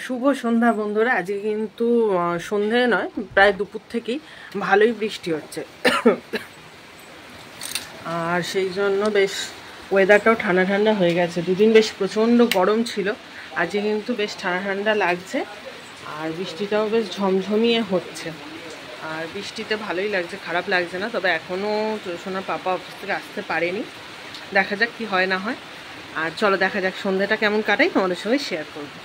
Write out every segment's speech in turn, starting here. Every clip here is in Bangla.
শুভ সন্ধ্যা বন্ধুরা। আজকে কিন্তু সন্ধে নয়, প্রায় দুপুর থেকেই ভালোই বৃষ্টি হচ্ছে। আর সেই জন্য বেশ ওয়েদারটাও ঠান্ডা ঠান্ডা হয়ে গেছে। দুদিন বেশ প্রচণ্ড গরম ছিল, আজকে কিন্তু বেশ ঠান্ডা ঠান্ডা লাগছে। আর বৃষ্টিটাও বেশ ঝমঝমিয়ে হচ্ছে। আর বৃষ্টিতে ভালোই লাগছে, খারাপ লাগছে না। তবে এখনও সোনার পাপা অফিস থেকে আসতে পারেনি, দেখা যাক কি হয় না হয়। আর চলো দেখা যাক সন্ধ্যাটা কেমন কাটাই, তোমাদের সঙ্গে শেয়ার করবো।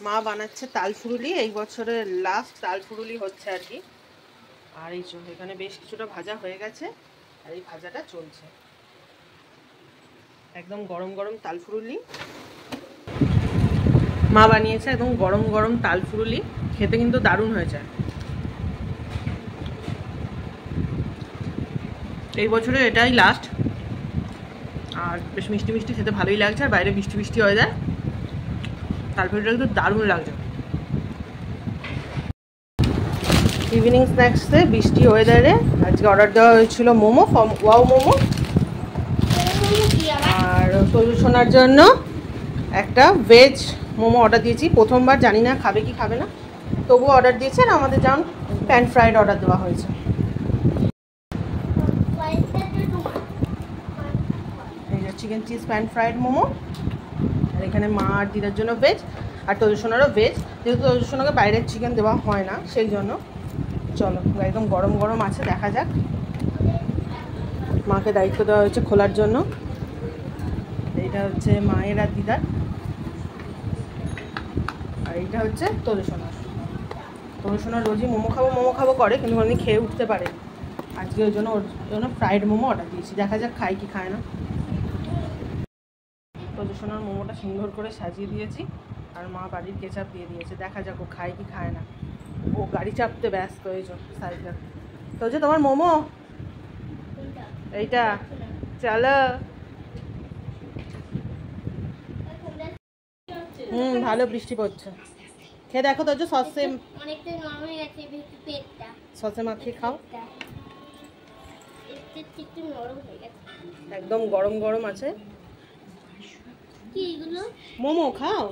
মা বানাচ্ছে তাল ফুরুলি, এই বছরের লাস্ট তাল ফুরুলি হচ্ছে আর কি। আর এই এখানে বেশ কিছুটা ভাজা হয়ে গেছে, আর এই ভাজাটা চলছে। একদম গরম গরম তাল ফুরুলি মা বানিয়েছে, একদম গরম গরম তাল ফুরুলি, খেতে কিন্তু দারুণ হয়েছে। এই বছরে এটাই লাস্ট। আর বেশ মিষ্টি মিষ্টি খেতে ভালোই লাগছে, আর বাইরে বৃষ্টি বৃষ্টি হয়ে যায়, তাল ফুরুলিটা কিন্তু দারুণ লাগছে। ইভিনিং স্ন্যাক্সে বৃষ্টি ওয়েদারে আজকে অর্ডার দেওয়া হয়েছিল মোমো ফ্রম ওয়াও মোমো। আর সলিউশনের জন্য একটা ভেজ মোমো অর্ডার দিয়েছি। প্রথমবার, জানি না খাবে কি খাবে না, তবুও অর্ডার দিয়েছে। আর আমাদের যেমন প্যান ফ্রাইড অর্ডার দেওয়া হয়েছে। এই যে chicken cheese pan fried momo. আর এখানে মা আর দিদার জন্য ভেজ, আর তজুসোনারও ভেজ। যেহেতু তজুসোনাকে বাইরের চিকেন দেওয়া হয় না, সেই জন্য। চলো, একদম গরম গরম আছে, দেখা যাক। মাকে দায়িত্ব দেওয়া হয়েছে খোলার জন্য। এইটা হচ্ছে মায়ের আর দিদার, আর এইটা হচ্ছে তজুসোনার। তজুসোনা রোজই মোমো খাবো করে, কিন্তু কোনোদিন খেয়ে উঠতে পারে। আজকে ওর জন্য ফ্রাইড মোমো অর্ডার দিয়েছি, দেখা যাক খায় কি খায় না। তজুসোনার মোমোটা সুন্দর করে সাজিয়ে দিয়েছি, আর মা বাড়ির কেচাপ দিয়ে দিয়েছে, দেখা যাক ও খায় কি খায় না। ও গাড়ি চাপতে ব্যস্ত, এই জন্য সাইকেল। তো যে তোমার মোমো এইটা, চলো। ভালো বৃষ্টি পড়ছে, খেয়ে দেখো। তো যে সসে সসে মাখিয়ে খাও, একদম গরম গরম আছে। মোমো খাও।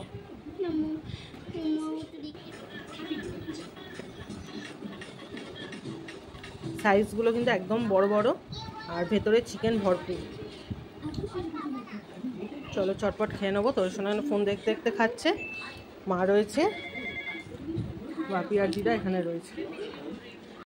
সাইজগুলো কিন্তু একদম বড় বড়, আর ভেতরে চিকেন ভরপুর। চলো চটপট খেয়ে নেবো। তোর শোনা ফোন দেখতে দেখতে খাচ্ছে, মা রয়েছে, বাপি আর দিদা এখানে রয়েছে।